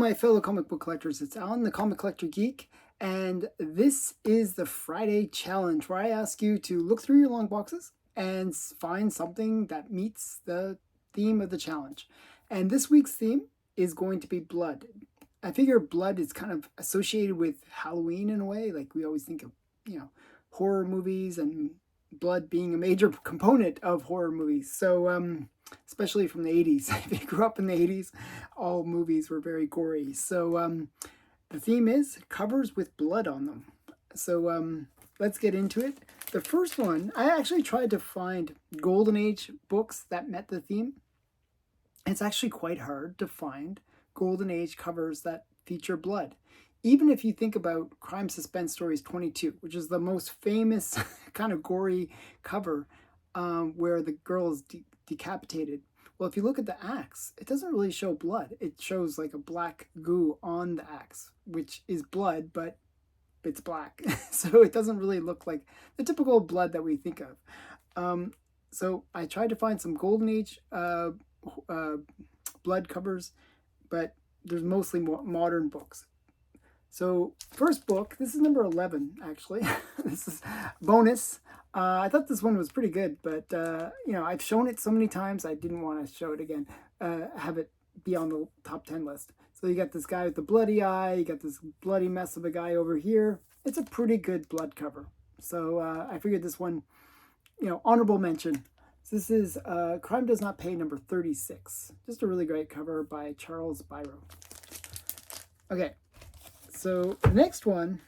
my fellow comic book collectors, it's Alan, the Comic Collector Geek, and this is the Friday Challenge, where I ask you to look through your long boxes and find something that meets the theme of the challenge. And this week's theme is going to be blood. I figure blood is kind of associated with Halloween in a way, like we always think of, horror movies and blood being a major component of horror movies. So, especially from the 80s. If you grew up in the 80s, all movies were very gory. So the theme is covers with blood on them. So let's get into it. The first one, I actually tried to find Golden Age books that met the theme. It's actually quite hard to find Golden Age covers that feature blood. Even if you think about Crime Suspense Stories 22, which is the most famous kind of gory cover where the girl is decapitated. Well, if you look at the axe, it doesn't really show blood. It shows like a black goo on the axe, which is blood, but it's black. So it doesn't really look like the typical blood that we think of. So I tried to find some Golden Age blood covers, but there's mostly modern books. So first book, this is number 11, actually. This is bonus. I thought this one was pretty good, but, I've shown it so many times, I didn't want to show it again, have it be on the top 10 list. So you got this guy with the bloody eye, you got this bloody mess of a guy over here. It's a pretty good blood cover. So I figured this one, honorable mention. So this is Crime Does Not Pay number 36. Just a really great cover by Charles Biro. Okay. So the next one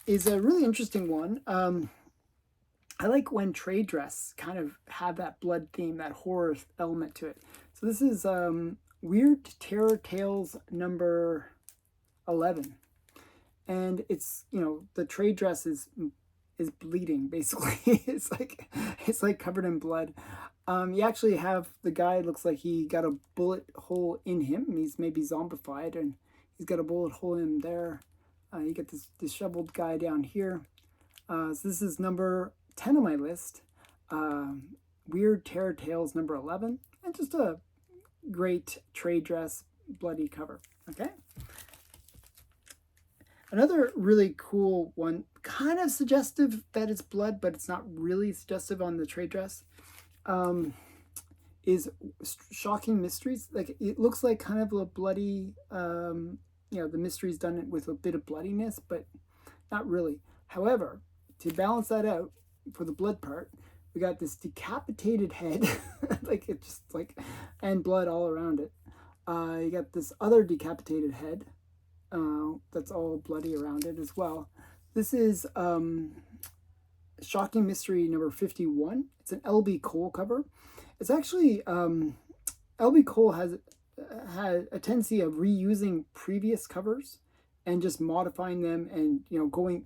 is a really interesting one. I like when trade dress kind of have that blood theme, that horror element to it. So this is Weird Terror Tales number 11. And it's, the trade dress is bleeding, basically. It's like covered in blood. You actually have the guy, looks like he got a bullet hole in him. He's maybe zombified, and he's got a bullet hole in there. You get this disheveled guy down here. So this is number 10 on my list. Weird Terror Tales number 11. And just a great trade dress bloody cover. Okay. Another really cool one, kind of suggestive that it's blood, but it's not really suggestive on the trade dress, is Shocking Mysteries. Like, it looks like kind of a bloody, the mystery's done it with a bit of bloodiness, but not really. However, to balance that out for the blood part, we got this decapitated head, and blood all around it. You got this other decapitated head, that's all bloody around it as well. This is Shocking Mystery number 51. It's an L.B. Cole cover. It's actually, L.B. Cole has had a tendency of reusing previous covers and just modifying them and,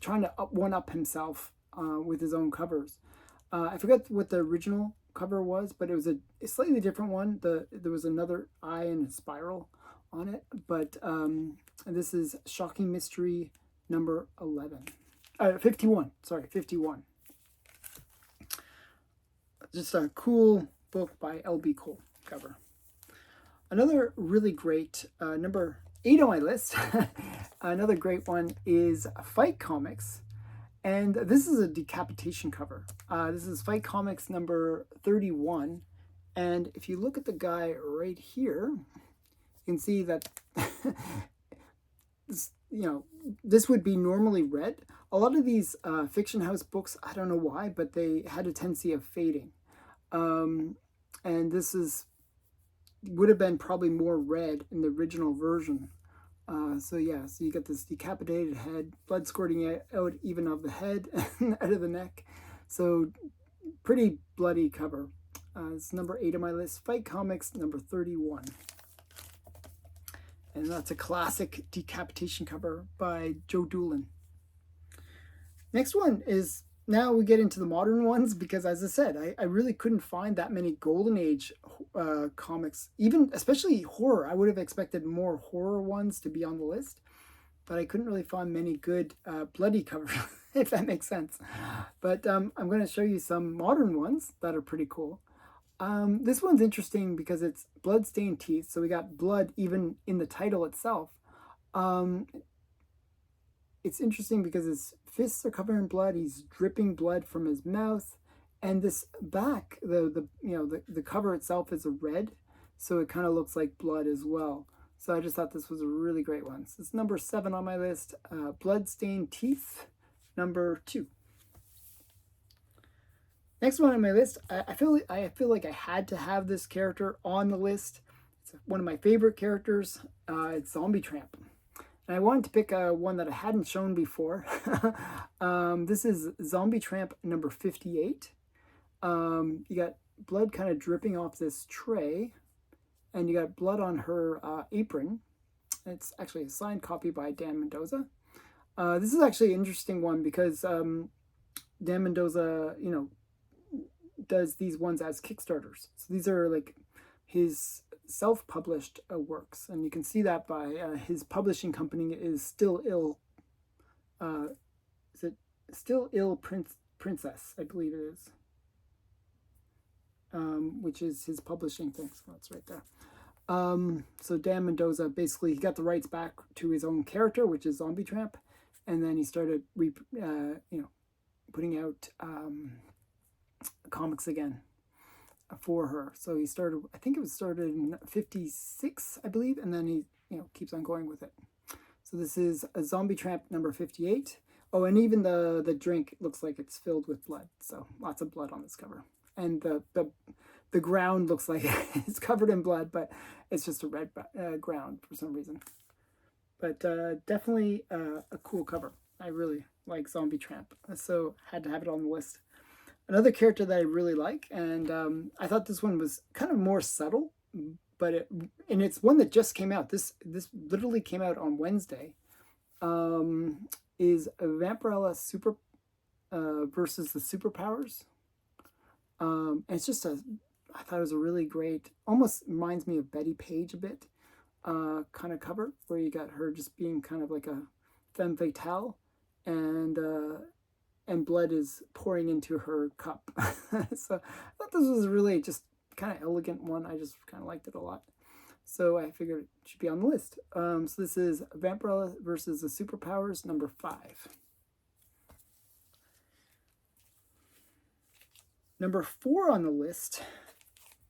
trying to one-up himself with his own covers. I forget what the original cover was, but it was a slightly different one. There was another eye and a spiral on it, but this is Shocking Mystery number 51. Sorry, 51. Just a cool book by L.B. Cole cover. Another really great, number 8 on my list, another great one is Fight Comics. And this is a decapitation cover. This is Fight Comics number 31. And if you look at the guy right here, you can see that this would be normally red. A lot of these Fiction House books, I don't know why, but they had a tendency of fading. And this would have been probably more red in the original version. So you got this decapitated head, blood squirting out even of the head and out of the neck. So pretty bloody cover. It's number 8 on my list, Fight Comics number 31. And that's a classic decapitation cover by Joe Doolan. Next one is, now we get into the modern ones, because as I said, I really couldn't find that many Golden Age comics, especially horror. I would have expected more horror ones to be on the list, but I couldn't really find many good bloody covers, if that makes sense. But I'm going to show you some modern ones that are pretty cool. This one's interesting because it's blood-stained teeth, so we got blood even in the title itself. Um, it's interesting because his fists are covered in blood. He's dripping blood from his mouth, and this back, the cover itself is a red, so it kind of looks like blood as well. So I just thought this was a really great one. So it's number 7 on my list. Blood-stained teeth, number 2. Next one on my list, I feel like I had to have this character on the list. It's one of my favorite characters. It's Zombie Tramp. And I wanted to pick one that I hadn't shown before. This is Zombie Tramp number 58. You got blood kind of dripping off this tray, and you got blood on her apron. It's actually a signed copy by Dan Mendoza. This is actually an interesting one because Dan Mendoza, does these ones as Kickstarters. So these are like his self-published works, and you can see that by his publishing company is Still Ill. Is it Still Ill Princess? I believe it is. Which is his publishing thing. So that's right there. So Dan Mendoza basically he got the rights back to his own character, which is Zombie Tramp, and then he started putting out comics again for her. So he started, I think it was started in 56, I believe, and then he keeps on going with it. So this is a Zombie Tramp number 58. Oh, and even the drink looks like it's filled with blood. So lots of blood on this cover. And the ground looks like it's covered in blood, but it's just a red ground for some reason. But definitely a cool cover. I really like Zombie Tramp, so had to have it on the list. Another character that I really like, and I thought this one was kind of more subtle, but it's one that just came out. This literally came out on Wednesday. Is Vampirella Super versus the Superpowers. And it's just I thought it was a really great, almost reminds me of Betty Page a bit, kind of cover, where you got her just being kind of like a femme fatale, and blood is pouring into her cup. So I thought this was really just kind of elegant one. I just kind of liked it a lot. So I figured it should be on the list. So this is Vampirella versus the Superpowers, number 5. Number 4 on the list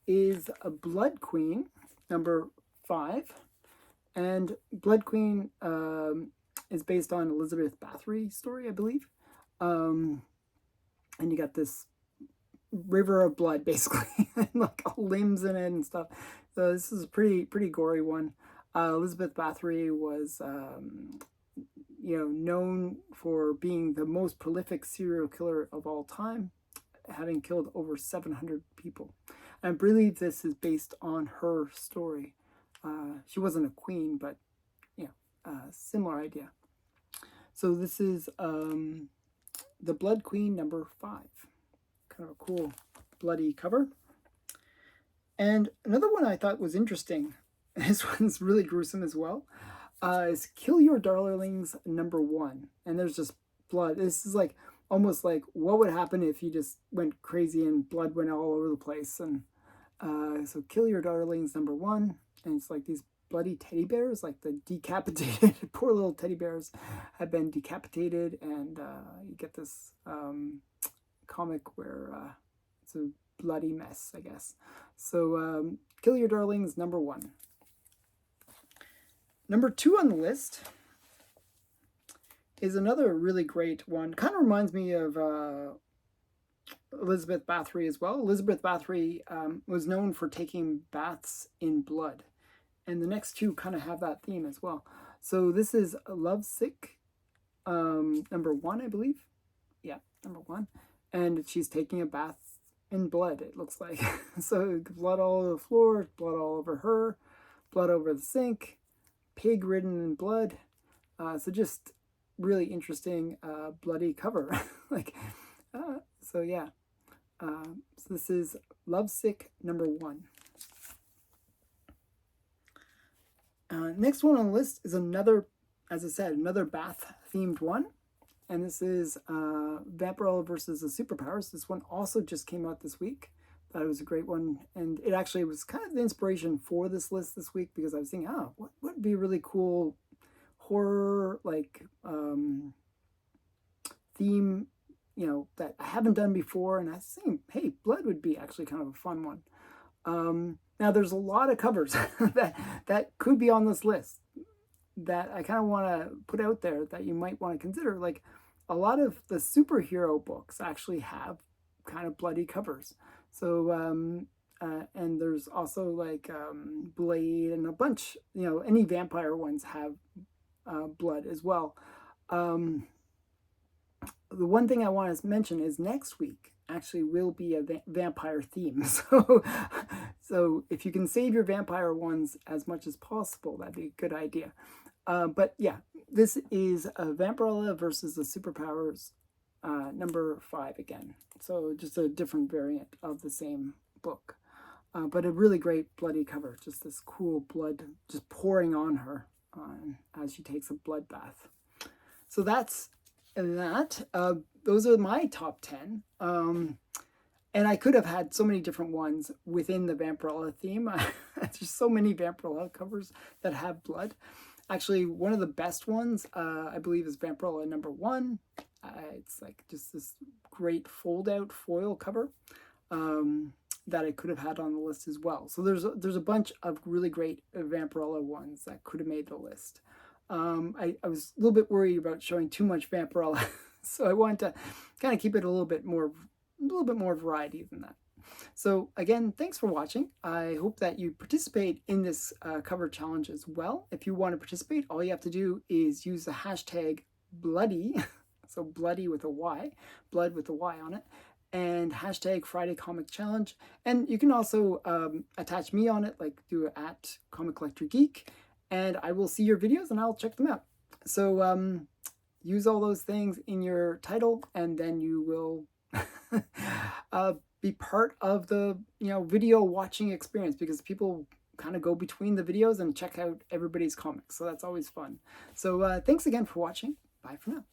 is a Blood Queen, number 5. And Blood Queen is based on Elizabeth Bathory story, I believe. And you got this river of blood, basically, and like limbs in it and stuff. So this is a pretty gory one. Elizabeth Bathory was, known for being the most prolific serial killer of all time, having killed over 700 people. And I believe this is based on her story. She wasn't a queen, but similar idea. So this is the Blood Queen number 5. Kind of a cool bloody cover. And another one I thought was interesting, this one's really gruesome as well, is Kill Your Darlings number 1. And there's just blood. This is like almost like what would happen if you just went crazy and blood went all over the place. And so Kill Your Darlings number 1, and it's like these bloody teddy bears, like the decapitated poor little teddy bears have been decapitated, and you get this comic where it's a bloody mess, I guess. So Kill Your Darlings number 1. Number 2 on the list is another really great one. Kind of reminds me of Elizabeth Bathory as well. Elizabeth Bathory was known for taking baths in blood, and the next 2 kind of have that theme as well. So this is Lovesick, number 1, I believe. Yeah, number 1. And she's taking a bath in blood, it looks like. So blood all over the floor, blood all over her, blood over the sink, pig ridden in blood. So just really interesting bloody cover. So yeah. So this is Lovesick number 1. Next one on the list is another, as I said, another bath-themed one. And this is Vampirella versus the Superpowers. This one also just came out this week. thought it was a great one, and it actually was kind of the inspiration for this list this week, because I was thinking, oh, what would be a really cool horror like theme, that I haven't done before, and I was thinking, hey, blood would be actually kind of a fun one. Now there's a lot of covers that could be on this list that I kind of want to put out there that you might want to consider. Like, a lot of the superhero books actually have kind of bloody covers. So, and there's also like Blade and a bunch, any vampire ones have blood as well. The one thing I want to mention is next week actually will be a vampire theme. So if you can save your vampire ones as much as possible, that'd be a good idea. But yeah, this is Vampirella versus the Superpowers number 5 again. So just a different variant of the same book. But a really great bloody cover. Just this cool blood just pouring on her as she takes a blood bath. So that's that. Those are my top 10. And I could have had so many different ones within the Vampirella theme. There's so many Vampirella covers that have blood. Actually, one of the best ones, I believe, is Vampirella number 1. It's like just this great fold-out foil cover that I could have had on the list as well. So there's a bunch of really great Vampirella ones that could have made the list. I was a little bit worried about showing too much Vampirella, so I wanted to kind of keep it a little bit more variety than that. So again, thanks for watching. I hope that you participate in this cover challenge as well. If you want to participate, all you have to do is use the hashtag bloody, so bloody with a Y, blood with a Y on it, and hashtag Friday Comic Challenge. And you can also attach me on it, like do it at Comic Collector Geek, and I will see your videos and I'll check them out. So use all those things in your title, and then you will be part of the video watching experience, because people kind of go between the videos and check out everybody's comics, so that's always fun. So thanks again for watching. Bye for now.